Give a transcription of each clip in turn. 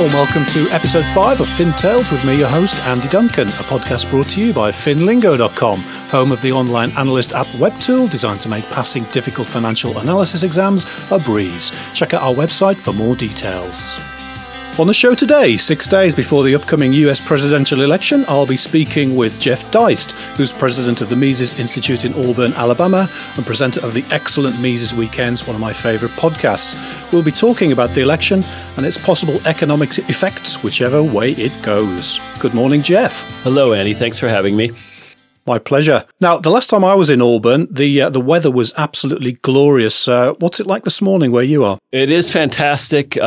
and welcome to episode 5 of Fin Tales with me, your host, Andy Duncan, a podcast brought to you by FinLingo.com, home of the online analyst app web tool designed to make passing difficult financial analysis exams a breeze. Check out our website for more details. On the show today, 6 days before the upcoming US presidential election, I'll be speaking with Jeff Deist, who's president of the Mises Institute in Auburn, Alabama, and presenter of the excellent Mises Weekends, one of my favourite podcasts. We'll be talking about the election and its possible economic effects, whichever way it goes. Good morning, Jeff. Hello, Andy. Thanks for having me. My pleasure. Now, the last time I was in Auburn, the weather was absolutely glorious. What's it like this morning where you are? It is fantastic.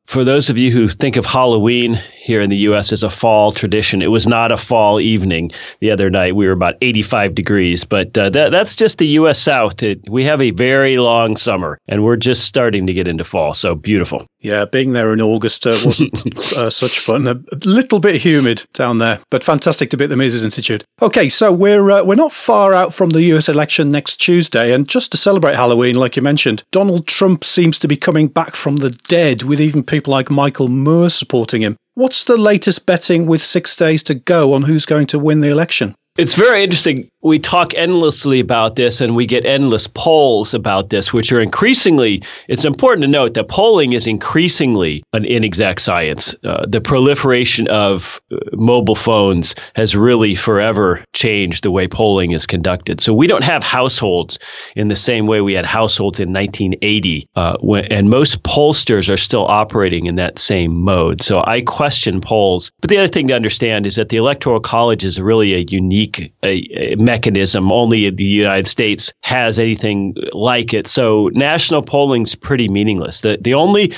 For those of you who think of Halloween here in the U.S. as a fall tradition, it was not a fall evening the other night. We were about 85 degrees, but that's just the U.S. South. We have a very long summer, and we're just starting to get into fall, so beautiful. Yeah, being there in August wasn't such fun. A little bit humid down there, but fantastic to be at the Mises Institute. Okay, so we're not far out from the US election next Tuesday, and just to celebrate Halloween, like you mentioned, Donald Trump seems to be coming back from the dead, with even people like Michael Moore supporting him. What's the latest betting with 6 days to go on who's going to win the election? It's very interesting. We talk endlessly about this, and we get endless polls about this, which are increasingly, it's important to note that polling is increasingly an inexact science. The proliferation of mobile phones has really forever changed the way polling is conducted. So we don't have households in the same way we had households in 1980, and most pollsters are still operating in that same mode. So I question polls. But the other thing to understand is that the Electoral College is really a unique a mechanism. Only the United States has anything like it. So national polling's pretty meaningless. The only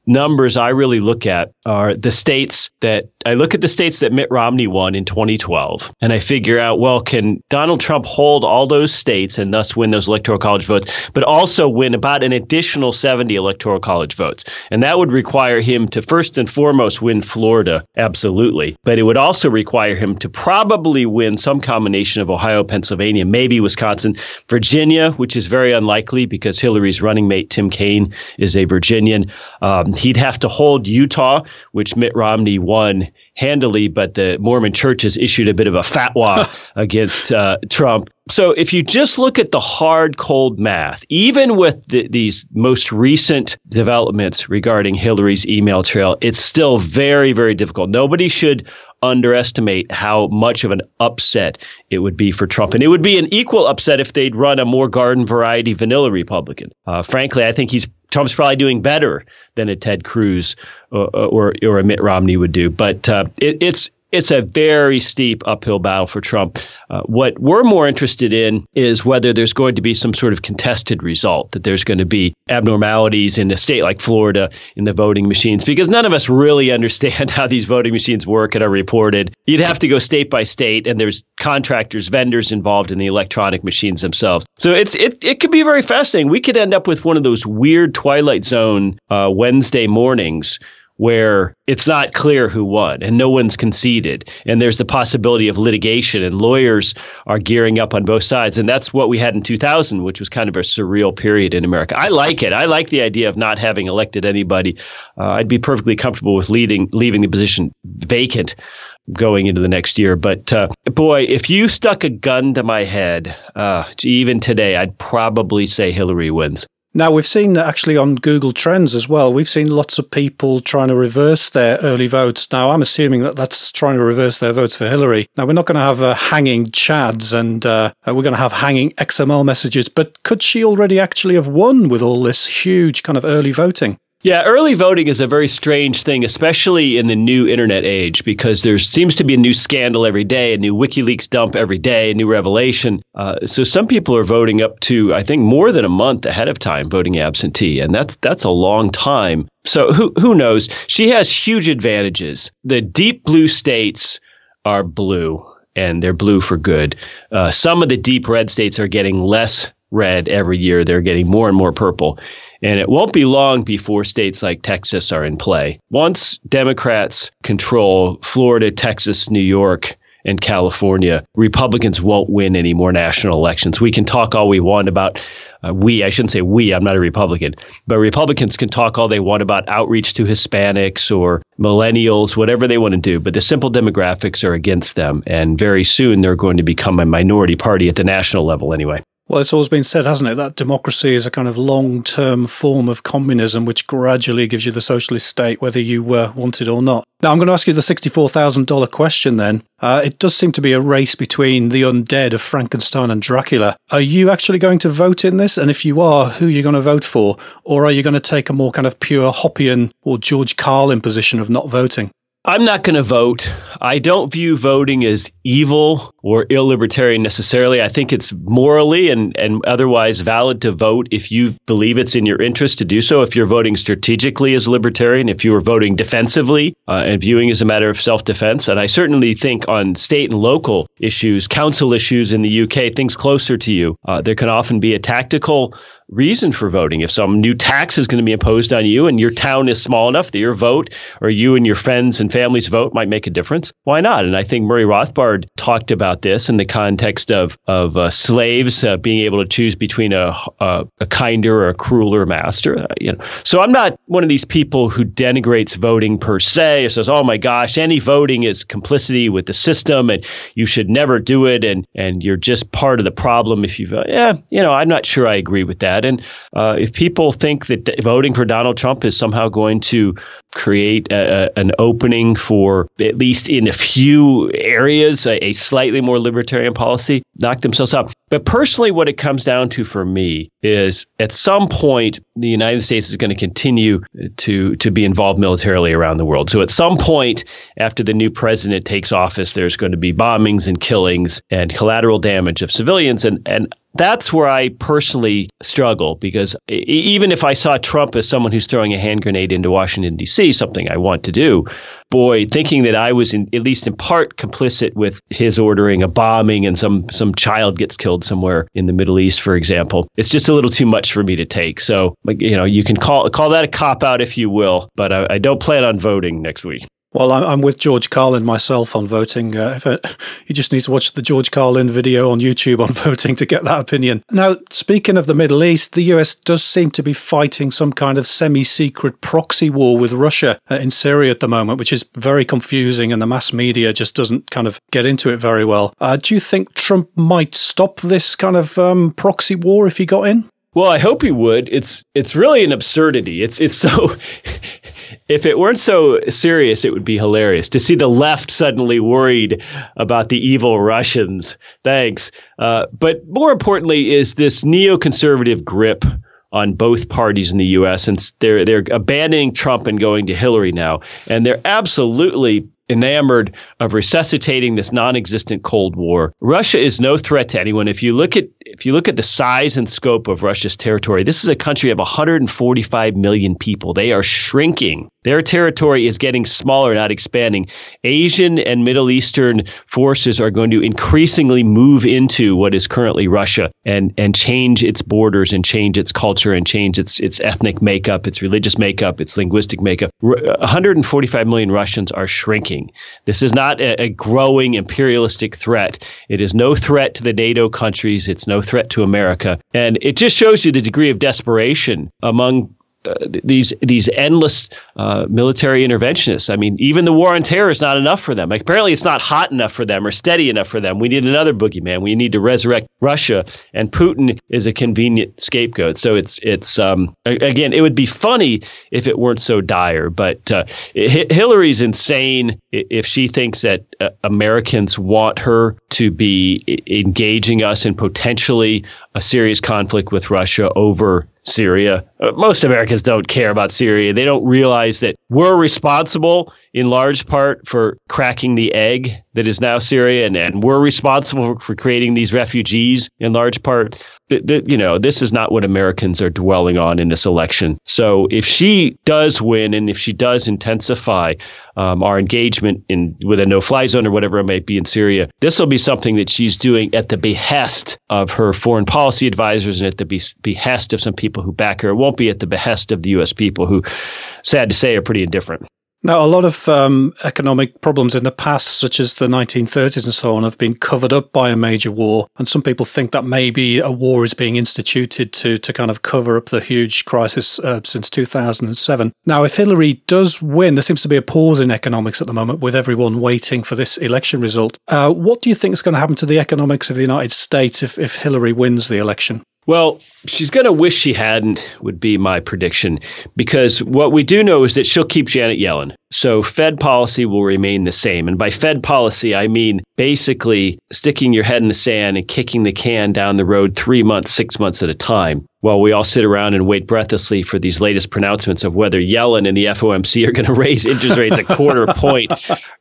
numbers I really look at are the states that Mitt Romney won in 2012. And I figure out, well, can Donald Trump hold all those states and thus win those Electoral College votes, but also win about an additional 70 Electoral College votes? And that would require him to first and foremost win Florida, absolutely. But it would also require him to probably win some combination of Ohio, Pennsylvania, maybe Wisconsin, Virginia, which is very unlikely because Hillary's running mate, Tim Kaine, is a Virginian. He'd have to hold Utah, which Mitt Romney won handily, but the Mormon Church has issued a bit of a fatwa against Trump. So if you just look at the hard, cold math, even with these most recent developments regarding Hillary's email trail, it's still very, very difficult. Nobody should underestimate how much of an upset it would be for Trump. And it would be an equal upset if they'd run a more garden variety vanilla Republican. Frankly, I think Trump's probably doing better than a Ted Cruz or a Mitt Romney would do. But it's a very steep uphill battle for Trump. What we're more interested in is whether there's going to be some sort of contested result, that there's going to be abnormalities in a state like Florida in the voting machines, because none of us really understand how these voting machines work and are reported. You'd have to go state by state, and there's contractors, vendors involved in the electronic machines themselves. So it could be very fascinating. We could end up with one of those weird Twilight Zone Wednesday mornings where it's not clear who won and no one's conceded. And there's the possibility of litigation, and lawyers are gearing up on both sides. And that's what we had in 2000, which was kind of a surreal period in America. I like it. I like the idea of not having elected anybody. I'd be perfectly comfortable with leaving the position vacant going into the next year. But boy, if you stuck a gun to my head, even today, I'd probably say Hillary wins. Now, we've seen actually on Google Trends as well, we've seen lots of people trying to reverse their early votes. Now, I'm assuming that that's trying to reverse their votes for Hillary. Now, we're not going to have hanging chads and we're going to have hanging XML messages, but could she already actually have won with all this huge kind of early voting? Yeah, early voting is a very strange thing, especially in the new internet age, because there seems to be a new scandal every day, a new WikiLeaks dump every day, a new revelation. So some people are voting up to, I think, more than a month ahead of time, voting absentee. And that's a long time. So who knows? She has huge advantages. The deep blue states are blue, and they're blue for good. Some of the deep red states are getting less red every year. They're getting more and more purple. And it won't be long before states like Texas are in play. Once Democrats control Florida, Texas, New York, and California, Republicans won't win any more national elections. We can talk all we want about I shouldn't say we, I'm not a Republican, but Republicans can talk all they want about outreach to Hispanics or millennials, whatever they want to do. But the simple demographics are against them. And very soon they're going to become a minority party at the national level anyway. Well, it's always been said, hasn't it, that democracy is a kind of long-term form of communism which gradually gives you the socialist state, whether you want it or not. Now, I'm going to ask you the $64,000 question then. It does seem to be a race between the undead of Frankenstein and Dracula. Are you actually going to vote in this? And if you are, who are you going to vote for? Or are you going to take a more kind of pure Hoppian or George Carlin position of not voting? I'm not going to vote. I don't view voting as evil or illibertarian necessarily. I think it's morally and otherwise valid to vote if you believe it's in your interest to do so. If you're voting strategically as a libertarian, if you are voting defensively and viewing as a matter of self-defense. And I certainly think on state and local issues, council issues in the UK, things closer to you, there can often be a tactical reason for voting. If some new tax is going to be imposed on you and your town is small enough that your vote or you and your friends and family's vote might make a difference, why not? And I think Murray Rothbard talked about this in the context of slaves being able to choose between a kinder or a crueler master. So I'm not one of these people who denigrates voting per se or says, oh my gosh, any voting is complicity with the system and you should never do it and you're just part of the problem if you vote. I'm not sure I agree with that. And if people think that voting for Donald Trump is somehow going to create an opening for, at least in a few areas, a slightly more libertarian policy, knock themselves out. But personally, what it comes down to for me is at some point, the United States is going to continue to be involved militarily around the world. So at some point after the new president takes office, there's going to be bombings and killings and collateral damage of civilians. And that's where I personally struggle, because even if I saw Trump as someone who's throwing a hand grenade into Washington, D.C., something I want to do, boy, thinking that I was at least in part complicit with his ordering a bombing and some child gets killed somewhere in the Middle East, for example, it's just a little too much for me to take. So, you can call that a cop-out if you will, but I don't plan on voting next week. Well, I'm with George Carlin myself on voting. You just need to watch the George Carlin video on YouTube on voting to get that opinion. Now, speaking of the Middle East, the US does seem to be fighting some kind of semi-secret proxy war with Russia in Syria at the moment, which is very confusing, and the mass media just doesn't kind of get into it very well. Do you think Trump might stop this kind of proxy war if he got in? Well, I hope he would. It's really an absurdity. It's so... If it weren't so serious, it would be hilarious to see the left suddenly worried about the evil Russians. Thanks. But more importantly is this neoconservative grip on both parties in the U.S. And they're abandoning Trump and going to Hillary now. And they're absolutely enamored of resuscitating this non-existent Cold War. Russia is no threat to anyone. If you look at the size and scope of Russia's territory, this is a country of 145 million people. They are shrinking. Their territory is getting smaller, not expanding. Asian and Middle Eastern forces are going to increasingly move into what is currently Russia and change its borders and change its culture and change its ethnic makeup, its religious makeup, its linguistic makeup. 145 million Russians are shrinking. This is not a growing imperialistic threat. It is no threat to the NATO countries. It's no threat to America. And it just shows you the degree of desperation among these endless military interventionists. I mean, even the war on terror is not enough for them. Like, apparently, it's not hot enough for them or steady enough for them. We need another boogeyman. We need to resurrect Russia, and Putin is a convenient scapegoat. So it's again, it would be funny if it weren't so dire. But Hillary's insane if she thinks that Americans want her to be engaging us in potentially a serious conflict with Russia over Syria. Most Americans don't care about Syria. They don't realize that we're responsible in large part for cracking the egg that is now Syria, and we're responsible for creating these refugees in large part. This is not what Americans are dwelling on in this election. So if she does win, and if she does intensify our engagement with a no-fly zone or whatever it might be in Syria, this will be something that she's doing at the behest of her foreign policy advisors and at the behest of some people who back her. It won't be at the behest of the U.S. people who, sad to say, are pretty indifferent. Now, a lot of economic problems in the past, such as the 1930s and so on, have been covered up by a major war. And some people think that maybe a war is being instituted to kind of cover up the huge crisis since 2007. Now, if Hillary does win, there seems to be a pause in economics at the moment with everyone waiting for this election result. What do you think is going to happen to the economics of the United States if Hillary wins the election? Well, she's going to wish she hadn't, would be my prediction, because what we do know is that she'll keep Janet Yellen. So Fed policy will remain the same. And by Fed policy, I mean basically sticking your head in the sand and kicking the can down the road 3 months, 6 months at a time, while we all sit around and wait breathlessly for these latest pronouncements of whether Yellen and the FOMC are going to raise interest rates a quarter point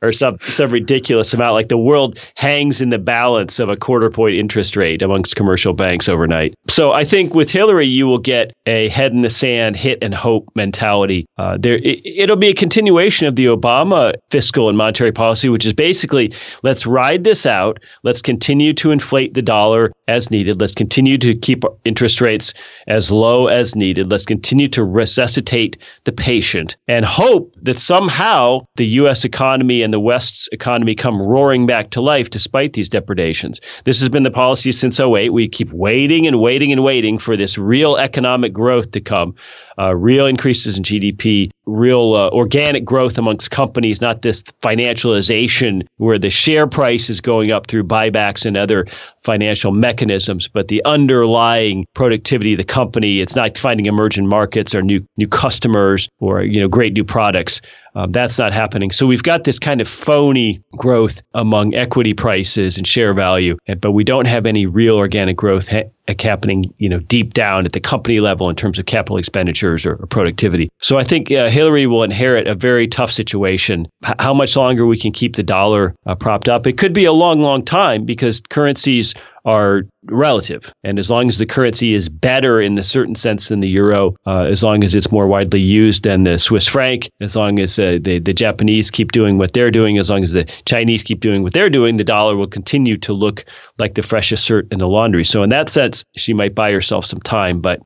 or some ridiculous amount. Like the world hangs in the balance of a quarter point interest rate amongst commercial banks overnight. So I think with Hillary, you will get a head in the sand, hit and hope mentality. It'll be a continuation of the Obama fiscal and monetary policy, which is basically, let's ride this out. Let's continue to inflate the dollar as needed. Let's continue to keep interest rates as low as needed. Let's continue to resuscitate the patient and hope that somehow the U.S. economy and the West's economy come roaring back to life despite these depredations. This has been the policy since '08. We keep waiting and waiting and waiting for this real economic growth to come. Real increases in GDP, real organic growth amongst companies, not this financialization where the share price is going up through buybacks and other financial mechanisms, but the underlying productivity of the company. It's not finding emerging markets or new customers or great new products. That's not happening. So we've got this kind of phony growth among equity prices and share value, but we don't have any real organic growth happening, deep down at the company level in terms of capital expenditures or productivity. So I think Hillary will inherit a very tough situation. How much longer we can keep the dollar propped up? It could be a long, long time because currencies are relative. And as long as the currency is better in a certain sense than the euro, as long as it's more widely used than the Swiss franc, as long as the Japanese keep doing what they're doing, as long as the Chinese keep doing what they're doing, the dollar will continue to look like the freshest shirt in the laundry. So in that sense, she might buy herself some time. But,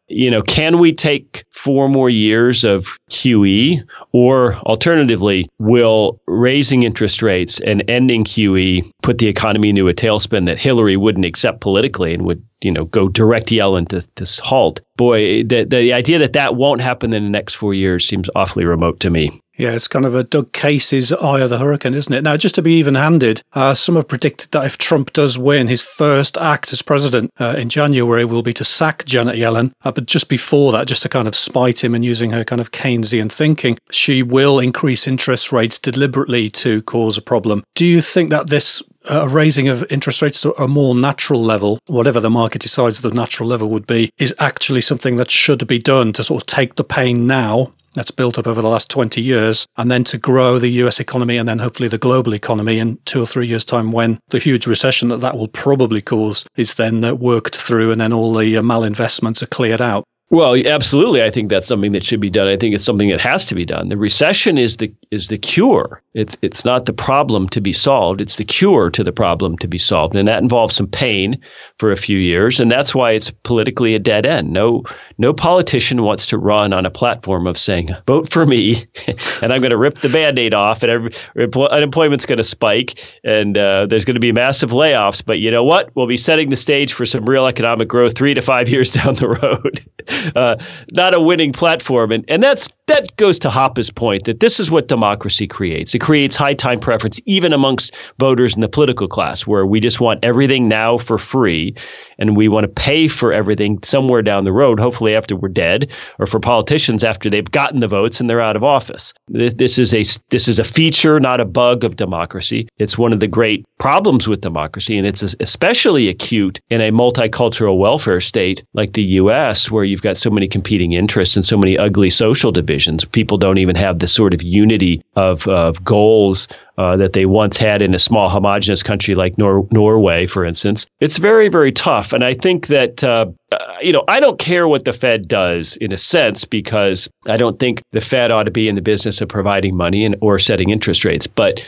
can we take 4 more years of QE? Or alternatively, will raising interest rates and ending QE put the economy into a tailspin that Hillary wouldn't accept politically and would, go direct Yellen to halt? Boy, the idea that won't happen in the next 4 years seems awfully remote to me. Yeah, it's kind of a Doug Casey's eye of the hurricane, isn't it? Now, just to be even-handed, some have predicted that if Trump does win, his first act as president in January will be to sack Janet Yellen. But just before that, just to kind of spite him and using her kind of Keynesian thinking, she will increase interest rates deliberately to cause a problem. Do you think that this raising of interest rates to a more natural level, whatever the market decides the natural level would be, is actually something that should be done to sort of take the pain now that's built up over the last 20 years, and then to grow the US economy and then hopefully the global economy in 2 or 3 years' time when the huge recession that will probably cause is then worked through and then all the malinvestments are cleared out? Well, absolutely. I think that's something that should be done. I think it's something that has to be done. The recession is the cure. It's not the problem to be solved. It's the cure to the problem to be solved. And that involves some pain for a few years. And that's why it's politically a dead end. No politician wants to run on a platform of saying, vote for me, and I'm going to rip the Band-Aid off, and unemployment's going to spike, and there's going to be massive layoffs. But you know what? We'll be setting the stage for some real economic growth 3 to 5 years down the road. Not a winning platform. And that goes to Hoppe's point that this is what democracy creates. It creates high time preference, even amongst voters in the political class, where we just want everything now for free, and we want to pay for everything somewhere down the road, hopefully after we're dead, or for politicians after they've gotten the votes and they're out of office. This is a feature, not a bug of democracy. It's one of the great problems with democracy, and it's especially acute in a multicultural welfare state like the U.S., where you've got so many competing interests and so many ugly social divisions. People don't even have the sort of unity of goals that they once had in a small homogenous country like Norway, for instance. It's very, very tough. And I think that, I don't care what the Fed does in a sense, because I don't think the Fed ought to be in the business of providing money or setting interest rates. But,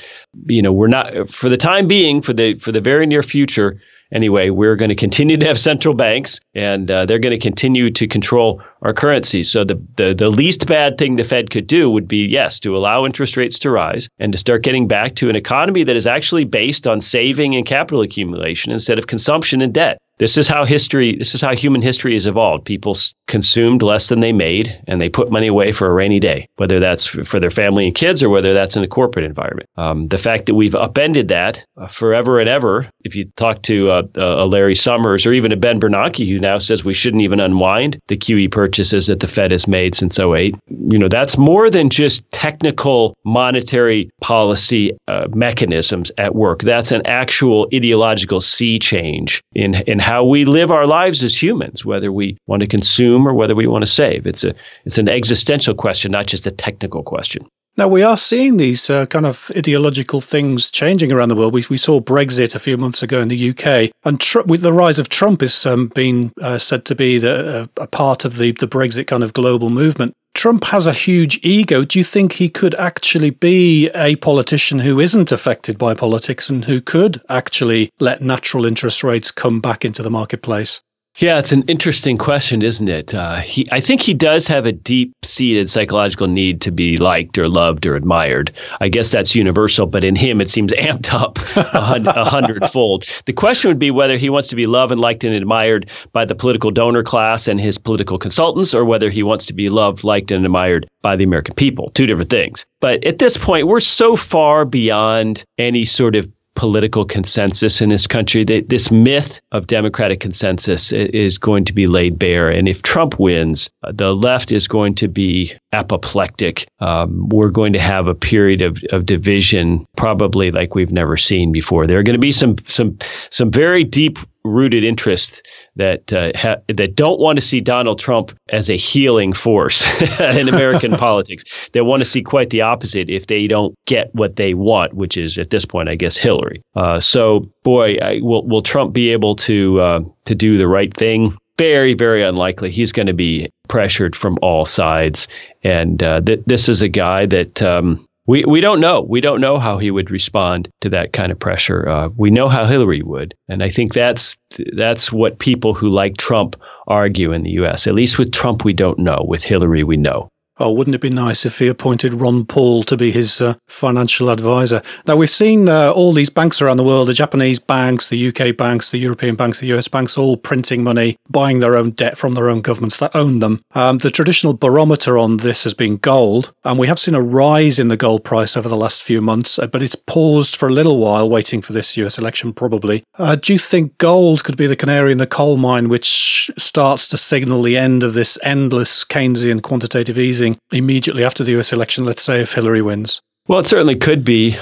we're not, for the time being, for the very near future, anyway, we're going to continue to have central banks, and they're going to continue to control our currency. So the least bad thing the Fed could do would be, yes, to allow interest rates to rise and to start getting back to an economy that is actually based on saving and capital accumulation instead of consumption and debt. This is how human history has evolved. People consumed less than they made, and they put money away for a rainy day, whether that's for their family and kids or whether that's in a corporate environment. The fact that we've upended that forever and ever, if you talk to a Larry Summers or even a Ben Bernanke, who now says we shouldn't even unwind the QE purchases that the Fed has made since '08, that's more than just technical monetary policy mechanisms at work. That's an actual ideological sea change in how we live our lives as humans, whether we want to consume or whether we want to save. It's an existential question, not just a technical question. Now, we are seeing these kind of ideological things changing around the world. We saw Brexit a few months ago in the UK, and with the rise of Trump is being said to be a part of the Brexit kind of global movement. Trump has a huge ego. Do you think he could actually be a politician who isn't affected by politics and who could actually let natural interest rates come back into the marketplace? Yeah, it's an interesting question, isn't it? I think he does have a deep-seated psychological need to be liked or loved or admired. I guess that's universal, but in him, it seems amped up a hundredfold. The question would be whether he wants to be loved and liked and admired by the political donor class and his political consultants, or whether he wants to be loved, liked, and admired by the American people. Two different things. But at this point, we're so far beyond any sort of political consensus in this country that this myth of democratic consensus is going to be laid bare. And if Trump wins, the left is going to be apoplectic. We're going to have a period of division, probably like we've never seen before. There are going to be some very deep-rooted interests that don't want to see Donald Trump as a healing force in American politics. They want to see quite the opposite if they don't get what they want, which is at this point, I guess, Hillary. Will Trump be able to do the right thing? Very, very unlikely. He's going to be pressured from all sides, and this is a guy that. We don't know. We don't know how he would respond to that kind of pressure. We know how Hillary would. And I think that's what people who like Trump argue in the U.S. At least with Trump, we don't know. With Hillary, we know. Oh, wouldn't it be nice if he appointed Ron Paul to be his financial advisor? Now, we've seen all these banks around the world, the Japanese banks, the UK banks, the European banks, the US banks, all printing money, buying their own debt from their own governments that own them. The traditional barometer on this has been gold, and we have seen a rise in the gold price over the last few months, but it's paused for a little while, waiting for this US election probably. Do you think gold could be the canary in the coal mine, which starts to signal the end of this endless Keynesian quantitative easing immediately after the US election, let's say if Hillary wins? Well, it certainly could be.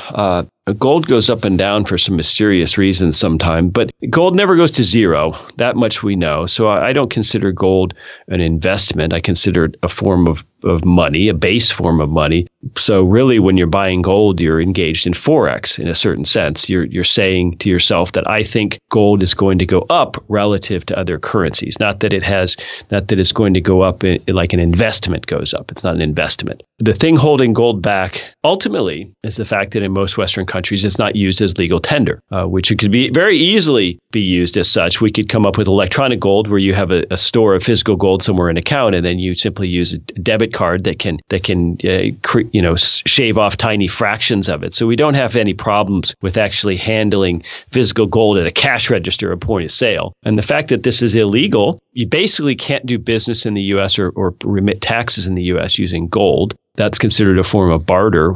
Gold goes up and down for some mysterious reasons sometimes, but gold never goes to zero. That much we know. So I don't consider gold an investment. I consider it a form of money, a base form of money. So really, when you're buying gold, you're engaged in Forex in a certain sense. You're saying to yourself that I think gold is going to go up relative to other currencies. Not that it's going to go up like an investment goes up. It's not an investment. The thing holding gold back ultimately is the fact that in most Western countries, it's not used as legal tender, which it could be very easily be used as such. We could come up with electronic gold where you have a store of physical gold somewhere in an account, and then you simply use a debit card that can shave off tiny fractions of it. So we don't have any problems with actually handling physical gold at a cash register or point of sale. And the fact that this is illegal, you basically can't do business in the U.S. or remit taxes in the U.S. using gold. That's considered a form of barter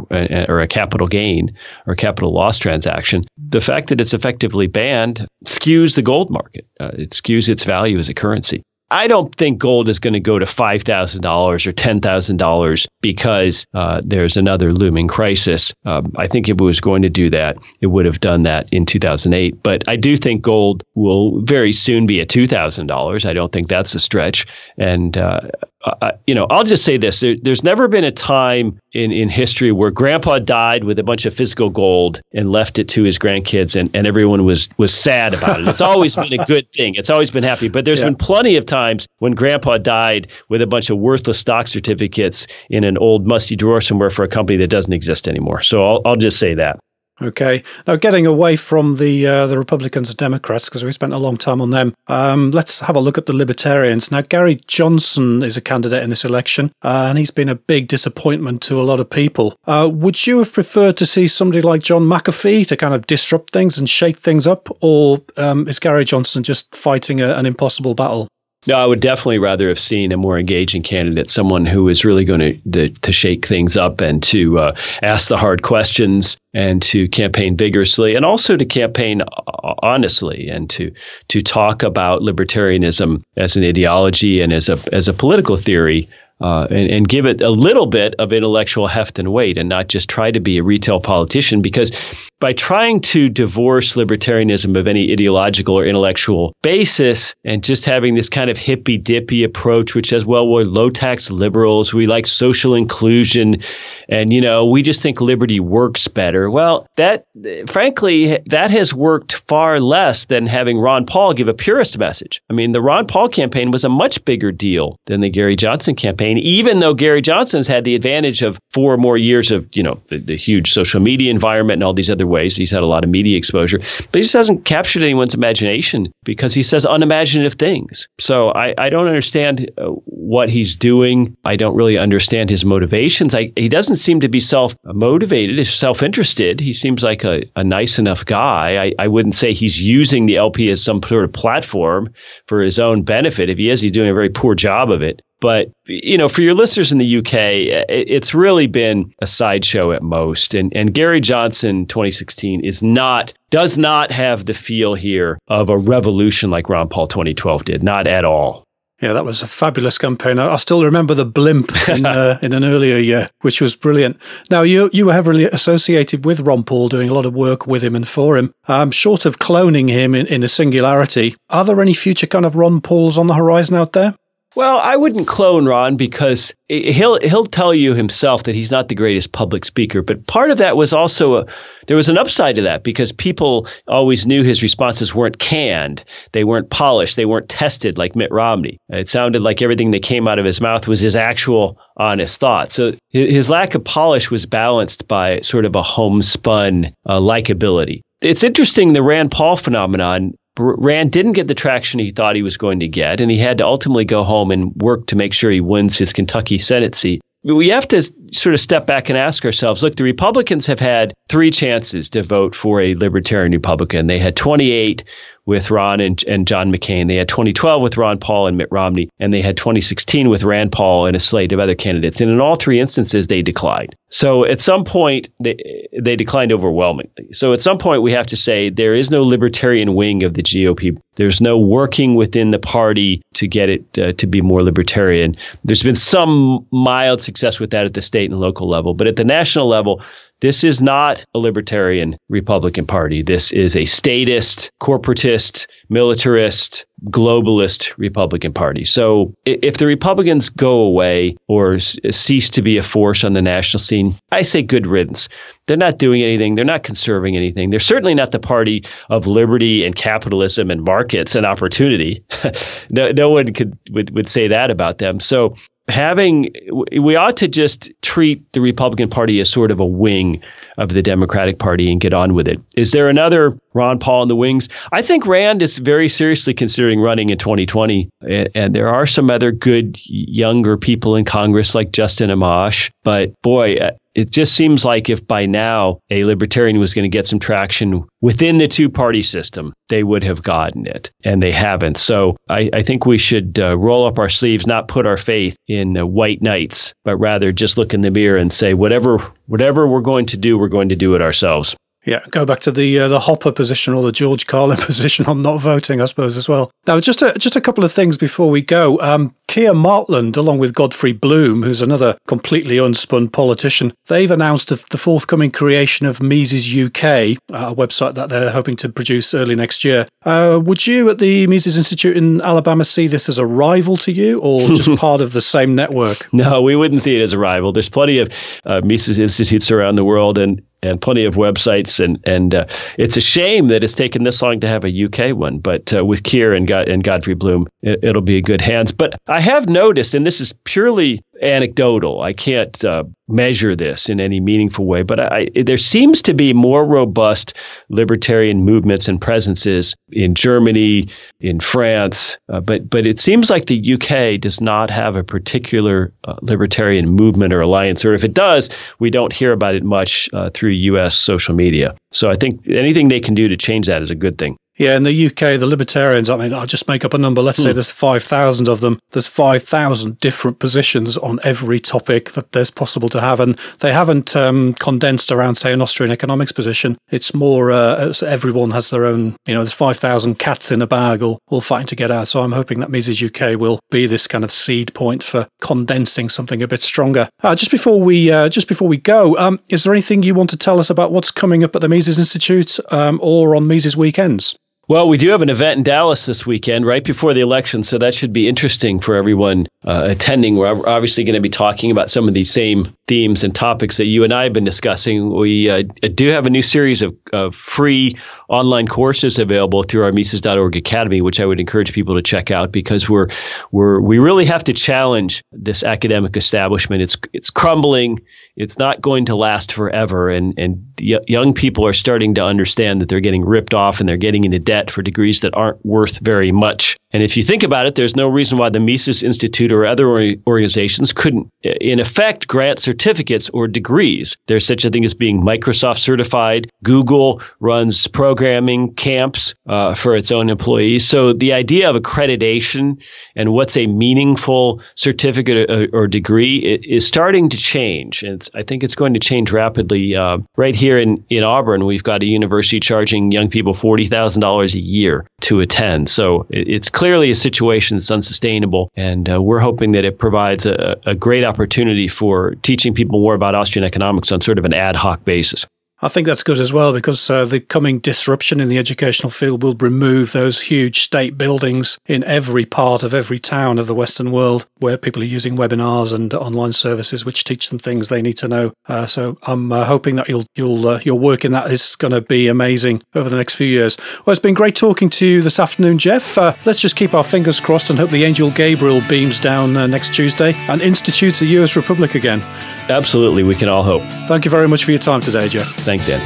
or a capital gain or capital loss transaction. The fact that it's effectively banned skews the gold market. It skews its value as a currency. I don't think gold is going to go to $5,000 or $10,000 because there's another looming crisis. I think if it was going to do that, it would have done that in 2008. But I do think gold will very soon be at $2,000. I don't think that's a stretch. And I'll just say this. There's never been a time in history where Grandpa died with a bunch of physical gold and left it to his grandkids, and everyone was sad about it. It's always been a good thing. It's always been happy. But there's been plenty of times when Grandpa died with a bunch of worthless stock certificates in an old musty drawer somewhere for a company that doesn't exist anymore. So I'll just say that. Okay. Now, getting away from the Republicans and Democrats, because we spent a long time on them, let's have a look at the Libertarians. Now, Gary Johnson is a candidate in this election, and he's been a big disappointment to a lot of people. Would you have preferred to see somebody like John McAfee to kind of disrupt things and shake things up, or is Gary Johnson just fighting an impossible battle? No, I would definitely rather have seen a more engaging candidate, someone who is really going to shake things up and to ask the hard questions and to campaign vigorously and also to campaign honestly and to talk about libertarianism as an ideology and as a political theory. And give it a little bit of intellectual heft and weight and not just try to be a retail politician, because by trying to divorce libertarianism of any ideological or intellectual basis and just having this kind of hippy-dippy approach, which says, well, we're low-tax liberals, we like social inclusion, and, we just think liberty works better. Well, frankly, that has worked far less than having Ron Paul give a purist message. I mean, the Ron Paul campaign was a much bigger deal than the Gary Johnson campaign, even though Gary Johnson's had the advantage of 4 more years of, the huge social media environment and all these other ways. He's had a lot of media exposure, but he just hasn't captured anyone's imagination because he says unimaginative things. So I don't understand what he's doing. I don't really understand his motivations. He doesn't seem to be self-motivated, self-interested. He seems like a nice enough guy. I wouldn't say he's using the LP as some sort of platform for his own benefit. If he is, he's doing a very poor job of it. But, for your listeners in the UK, it's really been a sideshow at most. And Gary Johnson, 2016, does not have the feel here of a revolution like Ron Paul 2012 did. Not at all. Yeah, that was a fabulous campaign. I still remember the blimp in an earlier year, which was brilliant. Now, you were heavily associated with Ron Paul, doing a lot of work with him and for him. Short of cloning him in a singularity, are there any future kind of Ron Pauls on the horizon out there? Well, I wouldn't clone Ron because he'll tell you himself that he's not the greatest public speaker. But part of that was also there was an upside to that because people always knew his responses weren't canned. They weren't polished. They weren't tested like Mitt Romney. It sounded like everything that came out of his mouth was his actual honest thought. So his lack of polish was balanced by sort of a homespun likability. It's interesting, the Rand Paul phenomenon. Rand didn't get the traction he thought he was going to get, and he had to ultimately go home and work to make sure he wins his Kentucky Senate seat. We have to sort of step back and ask ourselves, look, the Republicans have had 3 chances to vote for a libertarian Republican. They had 28 with Ron and John McCain. They had 2012 with Ron Paul and Mitt Romney, and they had 2016 with Rand Paul and a slate of other candidates. And in all 3 instances, they declined. So at some point, they declined overwhelmingly. So at some point, we have to say there is no libertarian wing of the GOP. There's no working within the party to get it to be more libertarian. There's been some mild success with that at the state and local level, but at the national level, this is not a libertarian Republican Party. This is a statist, corporatist, militarist, globalist Republican Party. So if the Republicans go away or cease to be a force on the national scene, I say good riddance. They're not doing anything. They're not conserving anything. They're certainly not the party of liberty and capitalism and markets and opportunity. No one would say that about them. So we ought to just treat the Republican Party as sort of a wing of the Democratic Party and get on with it. Is there another Ron Paul in the wings? I think Rand is very seriously considering running in 2020. And there are some other good younger people in Congress like Justin Amash. But boy, it just seems like if by now a libertarian was going to get some traction within the 2-party system, they would have gotten it, and they haven't. So I think we should roll up our sleeves, not put our faith in white knights, but rather just look in the mirror and say, whatever we're going to do it ourselves. Yeah, go back to the Hopper position or the George Carlin position on not voting, I suppose, as well. Now, just a couple of things before we go. Keir Martland, along with Godfrey Bloom, who's another completely unspun politician, they've announced the forthcoming creation of Mises UK, a website that they're hoping to produce early next year. Would you at the Mises Institute in Alabama see this as a rival to you or just part of the same network? No, we wouldn't see it as a rival. There's plenty of Mises Institutes around the world and plenty of websites. And it's a shame that it's taken this long to have a UK one. But with Keir and Godfrey Bloom, it'll be in good hands. But I have noticed, and this is purely anecdotal. I can't measure this in any meaningful way, but there seems to be more robust libertarian movements and presences in Germany, in France, but it seems like the UK does not have a particular libertarian movement or alliance, or if it does, we don't hear about it much through US social media. So I think anything they can do to change that is a good thing. Yeah, in the UK, the Libertarians, I mean, I'll just make up a number. Let's say there's 5,000 of them. There's 5,000 different positions on every topic that there's possible to have. And they haven't condensed around, say, an Austrian economics position. It's more everyone has their own, there's 5,000 cats in a bag all fighting to get out. So I'm hoping that Mises UK will be this kind of seed point for condensing something a bit stronger. Just before we go, is there anything you want to tell us about what's coming up at the Mises Institute or on Mises weekends? Well, we do have an event in Dallas this weekend, right before the election, so that should be interesting for everyone attending. We're obviously going to be talking about some of these same themes and topics that you and I have been discussing. We do have a new series of free online courses available through our Mises.org Academy, which I would encourage people to check out because we really have to challenge this academic establishment. It's crumbling. It's not going to last forever, and young people are starting to understand that they're getting ripped off and they're getting into debt for degrees that aren't worth very much. And if you think about it, there's no reason why the Mises Institute or other organizations couldn't, in effect, grant certificates or degrees. There's such a thing as being Microsoft certified. Google runs programming camps for its own employees. So the idea of accreditation and what's a meaningful certificate or degree is starting to change. And I think it's going to change rapidly. Right here in Auburn, we've got a university charging young people $40,000 a year to attend. So it's clearly a situation that's unsustainable. And we're hoping that it provides a great opportunity for teaching people more about Austrian economics on sort of an ad hoc basis. I think that's good as well because the coming disruption in the educational field will remove those huge state buildings in every part of every town of the Western world where people are using webinars and online services which teach them things they need to know. So I'm hoping that your work in that is going to be amazing over the next few years. Well, it's been great talking to you this afternoon, Jeff. Let's just keep our fingers crossed and hope the Angel Gabriel beams down next Tuesday and institutes a US Republic again. Absolutely. We can all hope. Thank you very much for your time today, Jeff. Thanks, Ed.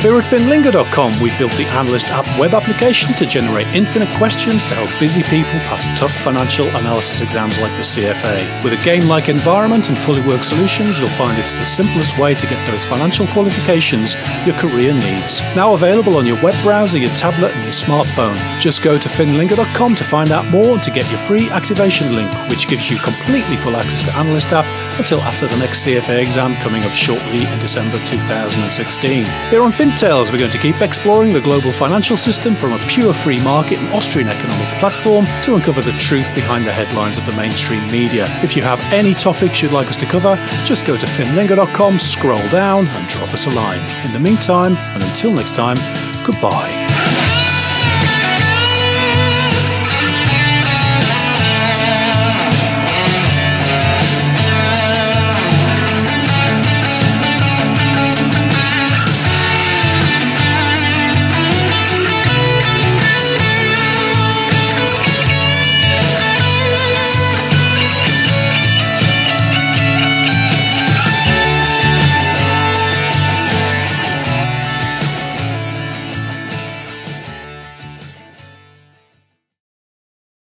Here at FinLingo.com, we've built the Analyst app web application to generate infinite questions to help busy people pass tough financial analysis exams like the CFA. With a game-like environment and fully worked solutions, you'll find it's the simplest way to get those financial qualifications your career needs. Now available on your web browser, your tablet and your smartphone. Just go to FinLingo.com to find out more and to get your free activation link, which gives you completely full access to Analyst app until after the next CFA exam coming up shortly in December 2016. Here on FinTales, we're going to keep exploring the global financial system from a pure free market and Austrian economics platform to uncover the truth behind the headlines of the mainstream media. If you have any topics you'd like us to cover, just go to finlingo.com, scroll down and drop us a line. In the meantime, and until next time, goodbye.